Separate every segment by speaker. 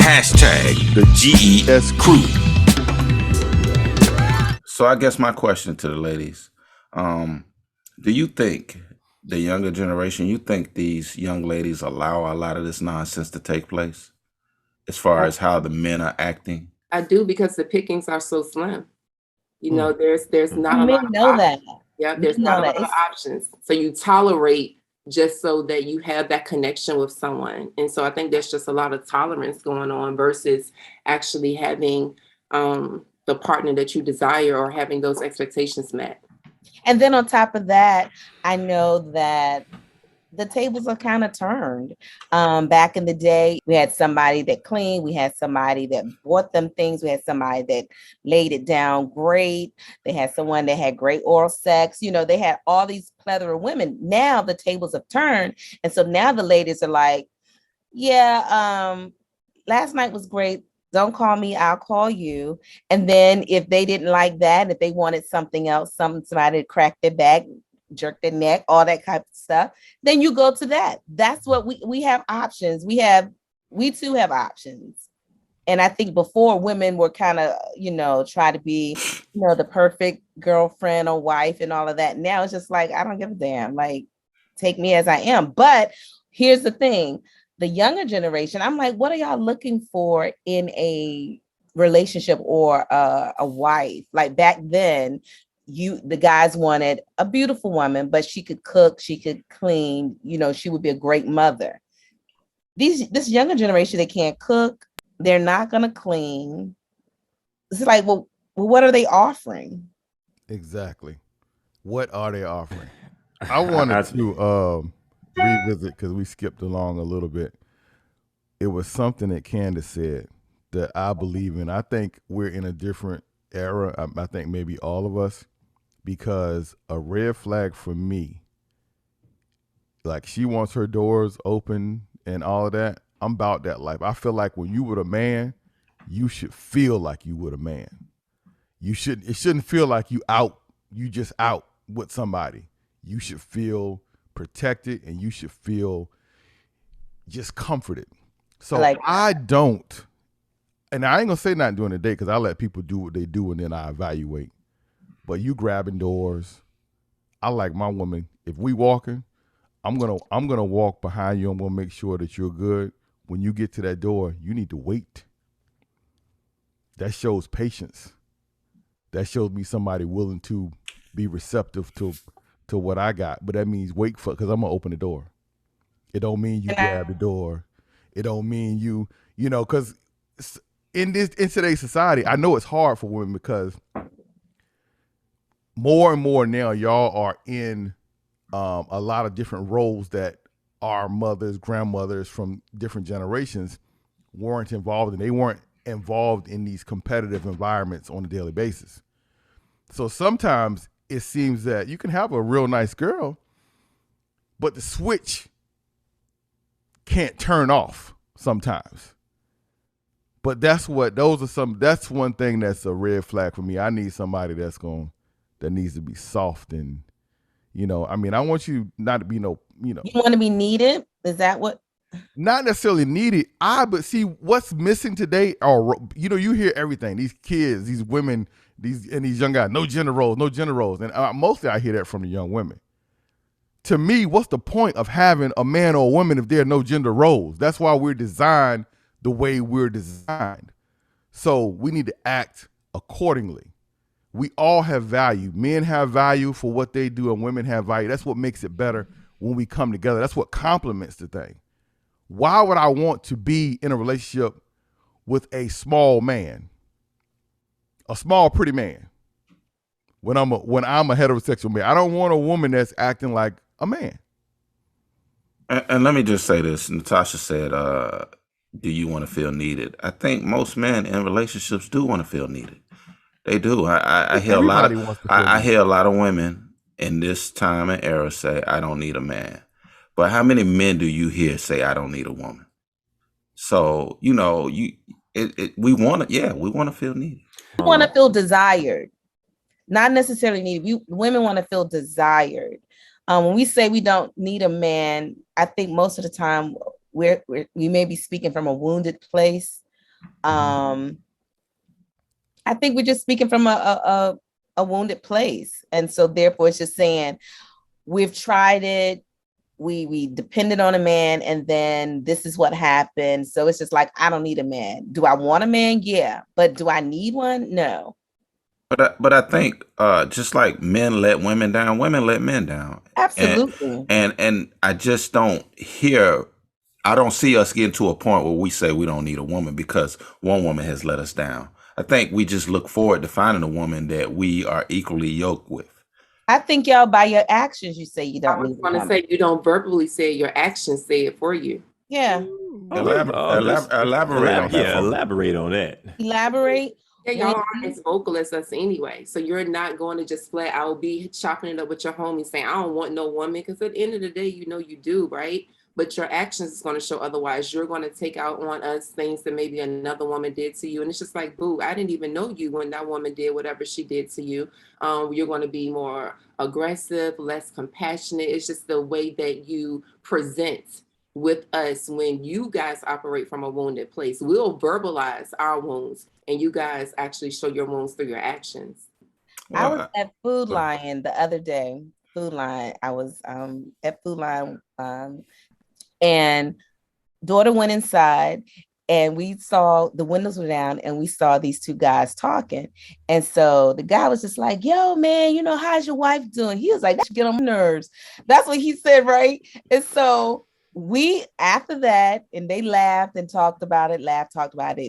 Speaker 1: Hashtag the GES crew. So I guess my question to the ladies, do you think the younger generation, you think these young ladies allow a lot of this nonsense to take place as far as how the men are acting?
Speaker 2: I do, because the pickings are so slim. You know, there's not a
Speaker 3: Men
Speaker 2: lot of
Speaker 3: know that.
Speaker 2: options. Yeah, there's not a lot of options. So you tolerate just so that you have that connection with someone. And so I think there's just a lot of tolerance going on versus actually having the partner that you desire or having those expectations met.
Speaker 3: And then on top of that, I know that the tables are kind of turned. Back in the day, we had somebody that cleaned, we had somebody that bought them things, we had somebody that laid it down great, they had someone that had great oral sex, you know, they had all these plethora of women. Now the tables have turned. And so now the ladies are like, yeah, last night was great. Don't call me, I'll call you. And then if they didn't like that, if they wanted something else, somebody to crack their back, jerk their neck, all that type of stuff, then you go to that. That's what we have options. We too have options. And I think before, women were kind of, you know, try to be, you know, the perfect girlfriend or wife and all of that. Now it's just like, I don't give a damn. Like, take me as I am. But here's the thing. The younger generation, I'm like, what are y'all looking for in a relationship or a wife? Like back then, the guys wanted a beautiful woman, but she could cook, she could clean, you know, she would be a great mother. This younger generation, they can't cook, they're not gonna clean. It's like, well, what are they offering?
Speaker 4: Exactly. What are they offering? I wanted to revisit, because we skipped along a little bit. It was something that Candace said that I believe in. I think we're in a different era. I think maybe all of us, because a red flag for me, like she wants her doors open and all of that. I'm about that life. I feel like when you were a man, you should feel like you were a man. It shouldn't feel like you just out with somebody. You should feel protected and you should feel just comforted. So I don't, and I ain't gonna say not during the day, because I let people do what they do and then I evaluate. But you grabbing doors, I like my woman. If we walking, I'm gonna walk behind you. I'm gonna make sure that you're good. When you get to that door, you need to wait. That shows patience. That shows me somebody willing to be receptive to what I got. But that means wait for, because I'm gonna open the door. It don't mean you grab the door. It don't mean you know, because in today's society, I know it's hard for women, because more and more now y'all are in a lot of different roles that our mothers, grandmothers from different generations weren't involved in. They weren't involved in these competitive environments on a daily basis. So sometimes it seems that you can have a real nice girl, but the switch can't turn off sometimes. But that's one thing that's a red flag for me. I need somebody that needs to be soft, and, you know, I mean, I want you not to be you want
Speaker 3: to be needed. Is that what?
Speaker 4: Not necessarily needed. But see, what's missing today are, you know, you hear everything. These kids, these women, these young guys, no gender roles. And mostly I hear that from the young women. To me, what's the point of having a man or a woman if there are no gender roles? That's why we're designed the way we're designed. So we need to act accordingly. We all have value. Men have value for what they do, and women have value. That's what makes it better when we come together. That's what complements the thing. Why would I want to be in a relationship with a small man, a small, pretty man, when I'm a heterosexual man? I don't want a woman that's acting like a man.
Speaker 1: And let me just say this. Natasha said, do you want to feel needed? I think most men in relationships do want to feel needed. They do. I hear I hear a lot of women in this time and era say, I don't need a man. But how many men do you hear say, I don't need a woman? So, you know, we want to feel needed.
Speaker 3: We want to feel desired, not necessarily needed. Women want to feel desired. When we say we don't need a man, I think most of the time we may be speaking from a wounded place. I think we're just speaking from a wounded place. And so therefore it's just saying, we've tried it. We depended on a man, and then this is what happened. So it's just like, I don't need a man. Do I want a man? Yeah. But do I need one? No.
Speaker 1: But I think just like men let women down, women let men down.
Speaker 3: Absolutely.
Speaker 1: And I just don't I don't see us getting to a point where we say we don't need a woman because one woman has let us down. I think we just look forward to finding a woman that we are equally yoked with.
Speaker 3: I think y'all, by your actions, you say you don't need a woman.
Speaker 2: I was going to say, you don't verbally say it, your actions say it for you.
Speaker 3: Yeah.
Speaker 1: Elaborate on that.
Speaker 5: Yeah, elaborate on that.
Speaker 3: Elaborate.
Speaker 2: Yeah, y'all aren't as vocal as us anyway. So you're not going to just flat out be chopping it up with your homies saying, I don't want no woman. Because at the end of the day, you know you do, right? But your actions is going to show otherwise. You're going to take out on us things that maybe another woman did to you. And it's just like, boo, I didn't even know you when that woman did whatever she did to you. You're going to be more aggressive, less compassionate. It's just the way that you present with us when you guys operate from a wounded place. We'll verbalize our wounds, and you guys actually show your wounds through your actions.
Speaker 3: I was at Food Lion the other day. I was at Food Lion, and daughter went inside, and we saw the windows were down, and we saw these two guys talking. And so the guy was just like, yo, man, you know, how's your wife doing? He was like, that should get on my nerves. That's what he said, right? And so we, after that, and they laughed and talked about it,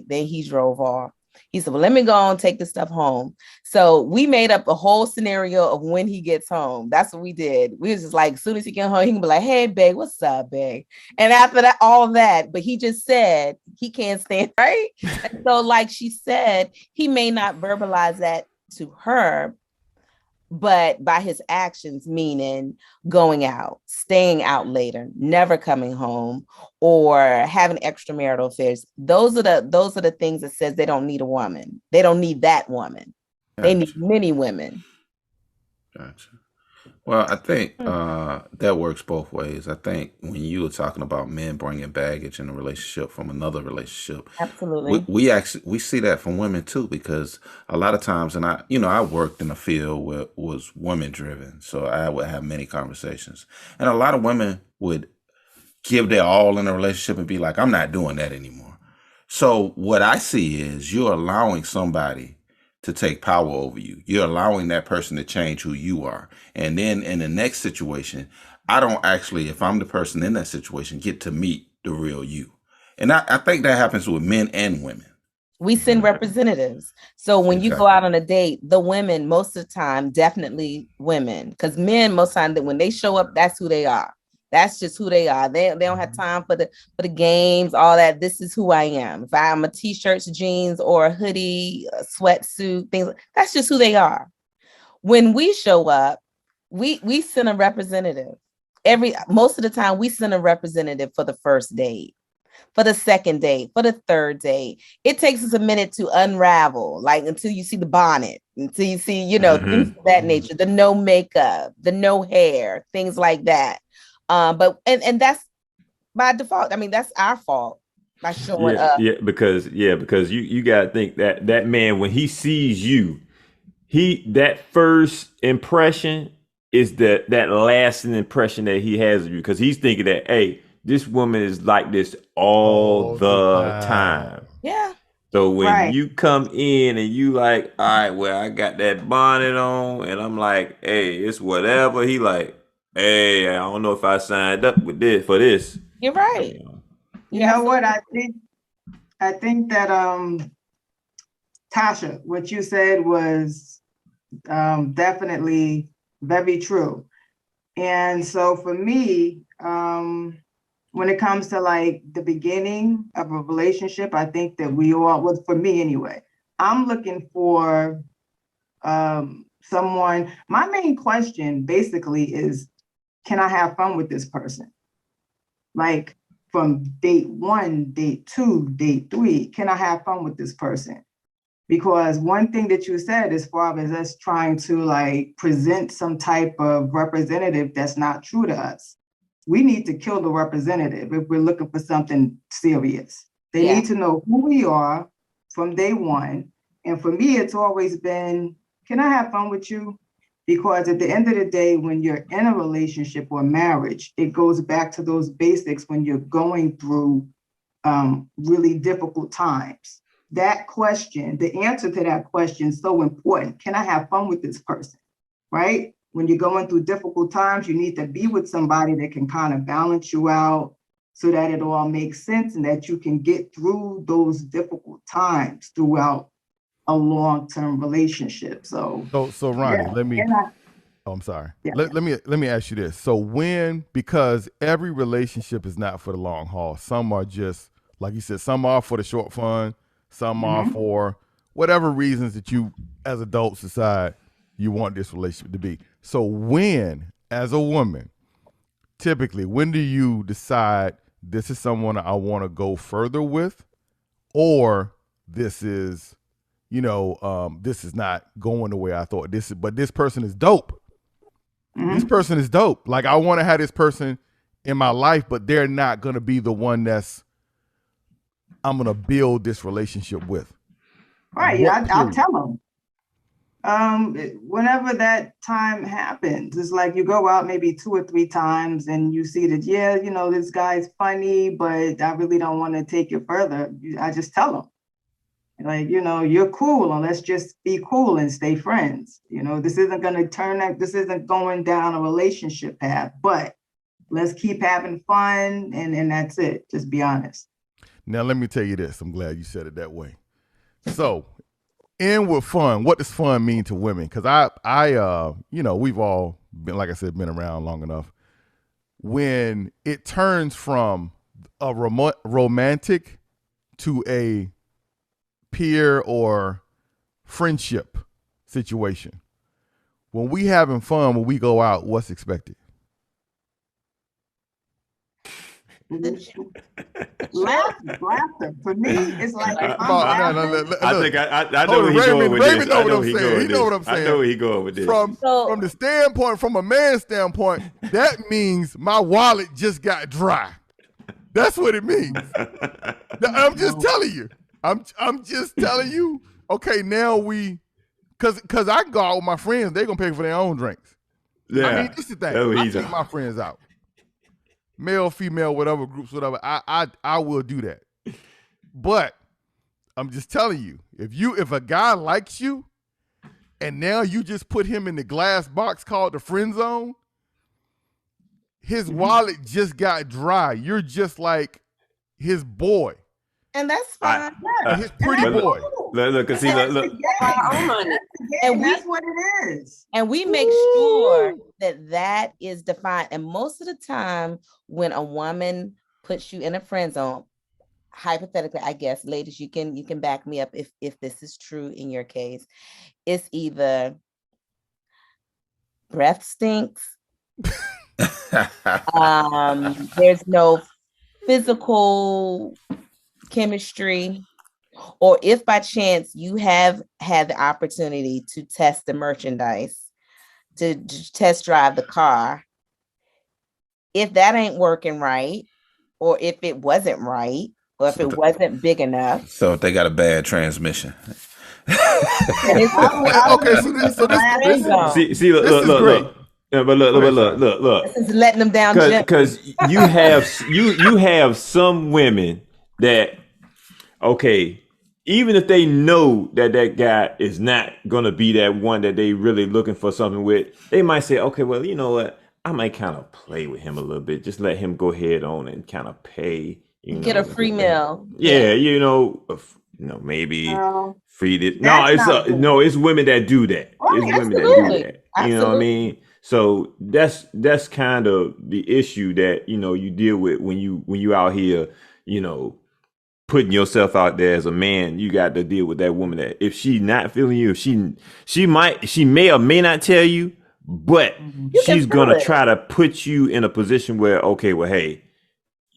Speaker 3: then he drove off. He said, well, let me go and take this stuff home. So we made up a whole scenario of when he gets home. That's what we did. We was just like, as soon as he get home, he can be like, hey, babe, what's up, babe? And after that, all of that, but he just said he can't stand, right? And so like she said, he may not verbalize that to her, but by his actions, meaning going out, staying out later, never coming home, or having extramarital affairs. Those are the things that says they don't need a woman. They don't need that woman. Gotcha. They need many women.
Speaker 1: Gotcha. Well, I think that works both ways. I think when you were talking about men bringing baggage in a relationship from another relationship,
Speaker 3: absolutely,
Speaker 1: we see that from women too, because a lot of times, and I worked in a field where it was women driven, so I would have many conversations, and a lot of women would give their all in a relationship and be like, I'm not doing that anymore. So what I see is you're allowing somebody to take power over you. You're allowing that person to change who you are. And then in the next situation, I don't actually, if I'm the person in that situation, get to meet the real you. And I think that happens with men and women.
Speaker 3: We send representatives. So when you go out on a date, the women, most of the time, definitely women, because men, most of the time, when they show up, that's who they are. That's just who they are. They don't have time for the games, all that. This is who I am. If I'm a t-shirts, jeans, or a hoodie, a sweatsuit, things, that's just who they are. When we show up, we send a representative. Most of the time, we send a representative for the first date, for the second date, for the third date. It takes us a minute to unravel, like until you see the bonnet, until you see, things of that nature, the no makeup, the no hair, things like that. But that's by default. I mean, that's our fault by showing up.
Speaker 5: Yeah, because you gotta think that man, when he sees you, that first impression is that lasting impression that he has of you, because he's thinking that, hey, this woman is like this all the time.
Speaker 3: Yeah.
Speaker 5: So when you come in and you like, all right, well, I got that bonnet on, and I'm like, hey, it's whatever. He like, hey, I don't know if I signed up with this for this.
Speaker 3: You're right.
Speaker 6: You know what? I think that Tasha, what you said was definitely very true. And so for me, when it comes to like the beginning of a relationship, I think that for me anyway, I'm looking for someone. My main question basically is, can I have fun with this person? Like from date 1, date 2, date 3, can I have fun with this person? Because one thing that you said, as far as us trying to like present some type of representative that's not true to us, we need to kill the representative if we're looking for something serious. They need to know who we are from day one. And for me, it's always been, can I have fun with you? Because at the end of the day, when you're in a relationship or marriage, it goes back to those basics when you're going through really difficult times. That question, the answer to that question is so important. Can I have fun with this person? Right? When you're going through difficult times, you need to be with somebody that can kind of balance you out so that it all makes sense and that you can get through those difficult times throughout a long-term relationship. So
Speaker 4: Ronnie, I'm sorry. Yeah. Let me ask you this. So because every relationship is not for the long haul. Some are just, like you said, some are for the short fun, some are for whatever reasons that you as adults decide you want this relationship to be. So when, as a woman, typically, when do you decide this is someone I want to go further with, or this is, this is not going the way I thought. But this person is dope. This person is dope. Like, I want to have this person in my life, but they're not going to be the one I'm going to build this relationship with.
Speaker 6: Right. I'll tell them. Whenever that time happens, it's like you go out maybe 2 or 3 times and you see that, this guy's funny, but I really don't want to take it further. I just tell them, like, you're cool, and let's just be cool and stay friends. This isn't going to this isn't going down a relationship path, but let's keep having fun, and that's it. Just be honest.
Speaker 4: Now, let me tell you this. I'm glad you said it that way. So, end with fun. What does fun mean to women? Because I we've all been, like I said, been around long enough. When it turns from a romantic to a peer or friendship situation, when we having fun, when we go out, what's expected?
Speaker 6: Laughter. For me, it's like
Speaker 5: I know where he's going with this. I know what I'm saying. I know where he's going with this.
Speaker 4: From the standpoint, from a man's standpoint, that means my wallet just got dry. That's what it means. I'm just telling you. I'm just telling you. Okay, now because I can go out with my friends, they're gonna pay for their own drinks. Yeah, I mean, this is the thing. I take my friends out. Male, female, whatever groups, whatever. I will do that. But I'm just telling you, if a guy likes you and now you just put him in the glass box called the friend zone, his wallet just got dry. You're just like his boy.
Speaker 3: And that's fine.
Speaker 4: His pretty boy.
Speaker 5: Look.
Speaker 6: And that's what it is.
Speaker 3: And we make sure that is defined. And most of the time, when a woman puts you in a friend zone, hypothetically, I guess, ladies, you can back me up if this is true in your case. It's either breath stinks. There's no physical chemistry, or if by chance you have had the opportunity to test the merchandise, to test drive the car, if that ain't working right, or if it wasn't right, or if it wasn't big enough.
Speaker 1: So if they got a bad transmission.
Speaker 4: Okay, so this
Speaker 5: see, look. Yeah, but look.
Speaker 3: This is letting them down
Speaker 5: because you have some women that, okay, even if they know that guy is not gonna be that one that they really looking for something with, they might say, okay, well, you know what, I might kind of play with him a little bit, just let him go ahead on and kind of pay.
Speaker 3: Get a free meal.
Speaker 5: Yeah, maybe free it. No, it's women that do that.
Speaker 3: Right,
Speaker 5: it's women that do that. You know what I mean? So that's kind of the issue that you deal with when you out here, putting yourself out there as a man. You got to deal with that woman that if she not feeling you, if she may or may not tell you, but she's gonna try to put you in a position where, okay, well, hey,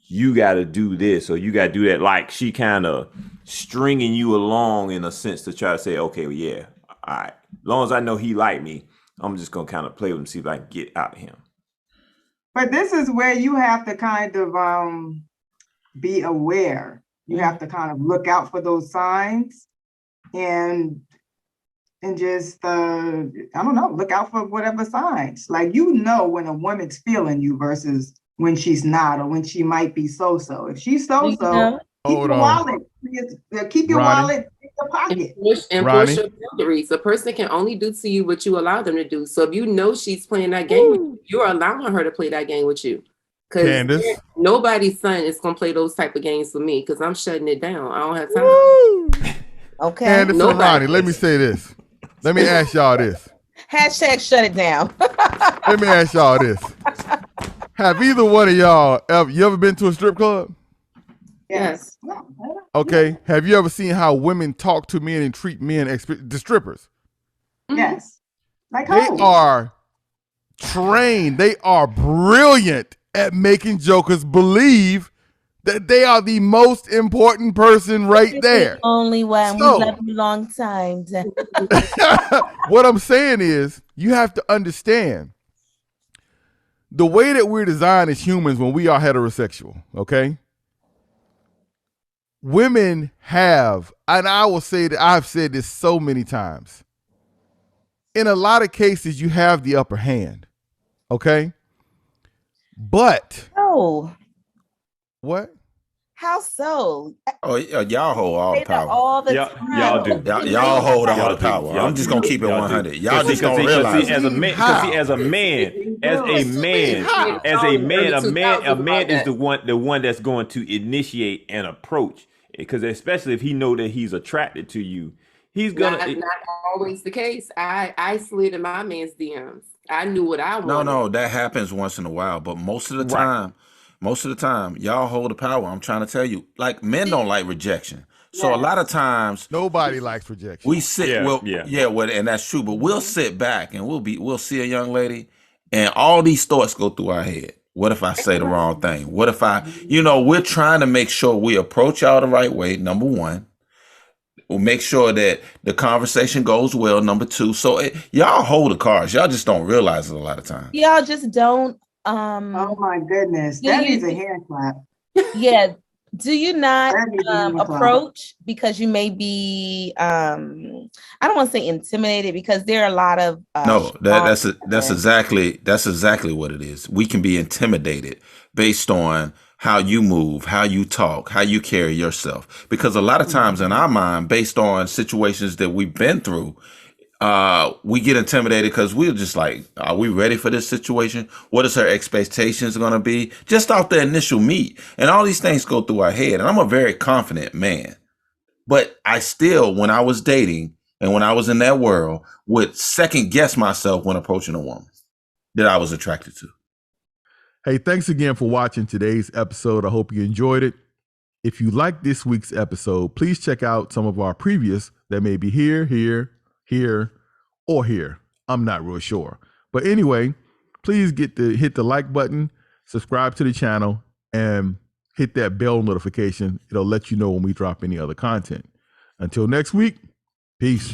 Speaker 5: you got to do this or you got to do that. Like she kind of stringing you along in a sense to try to say, okay, well, yeah, all right, as long as I know he like me, I'm just gonna kind of play with him, see if I can get out of him.
Speaker 6: But this is where you have to kind of be aware. You have to kind of look out for those signs and just, I don't know, look out for whatever signs. Like, you know when a woman's feeling you versus when she's not, or when she might be so-so. If she's so-so, keep your wallet. Keep your wallet in your pocket.
Speaker 2: Enforce your boundaries. A person can only do to you what you allow them to do. So if you know she's playing that game with you, you're allowing her to play that game with you. Because nobody's son is going to play those type of games with me, because I'm shutting it down. I don't have time.
Speaker 3: Okay.
Speaker 4: Candace and Ronnie, let me say this. Let me ask y'all this.
Speaker 3: Hashtag shut it down.
Speaker 4: Let me ask y'all this. Have either one of y'all ever been to a strip club?
Speaker 2: Yes.
Speaker 4: Okay. Have you ever seen how women talk to men and treat men, the strippers?
Speaker 6: Yes. Like
Speaker 4: they are trained. They are brilliant at making jokers believe that they are the most important person right there.
Speaker 3: Only one. So, we love you long time.
Speaker 4: What I'm saying is, you have to understand the way that we're designed as humans when we are heterosexual, okay? Women have, and I will say that I've said this so many times, in a lot of cases, you have the upper hand, okay? But what?
Speaker 3: How so?
Speaker 1: Oh, y'all hold all the power.
Speaker 3: All the time.
Speaker 5: Y'all do.
Speaker 1: Y'all hold all the power. I'm just gonna keep it 100. Y'all just don't realize.
Speaker 5: As a man is the one that's going to initiate an approach. Because especially if he know that he's attracted to you, he's gonna.
Speaker 2: Not always the case. I slid in my man's DMs. I knew what I wanted.
Speaker 1: No, that happens once in a while, but most of the time, y'all hold the power. I'm trying to tell you, like, men don't like rejection. So a lot of times,
Speaker 4: nobody likes rejection.
Speaker 1: We sit, and that's true. But we'll sit back and we'll see a young lady, and all these thoughts go through our head. What if I say the wrong thing? What if we're trying to make sure we approach y'all the right way. Number one, we'll make sure that the conversation goes well. Number two, so y'all hold the cards. Y'all just don't realize it a lot of times.
Speaker 3: Y'all just don't.
Speaker 6: Oh my goodness, that needs a hand clap.
Speaker 3: Yeah. Do you not approach because you may be I don't want to say intimidated, because there are a lot of
Speaker 1: that's exactly what it is. We can be intimidated based on how you move, how you talk, how you carry yourself. Because a lot of times in our mind, based on situations that we've been through, we get intimidated because we're just like, are we ready for this situation? What is her expectations going to be? Just off the initial meet. And all these things go through our head. And I'm a very confident man. But I still, when I was dating and when I was in that world, would second guess myself when approaching a woman that I was attracted to.
Speaker 4: Hey, thanks again for watching today's episode. I hope you enjoyed it. If you like this week's episode, please check out some of our previous that may be here, or here. I'm not real sure. But anyway, please hit the like button, subscribe to the channel, and hit that bell notification. It'll let you know when we drop any other content. Until next week, peace.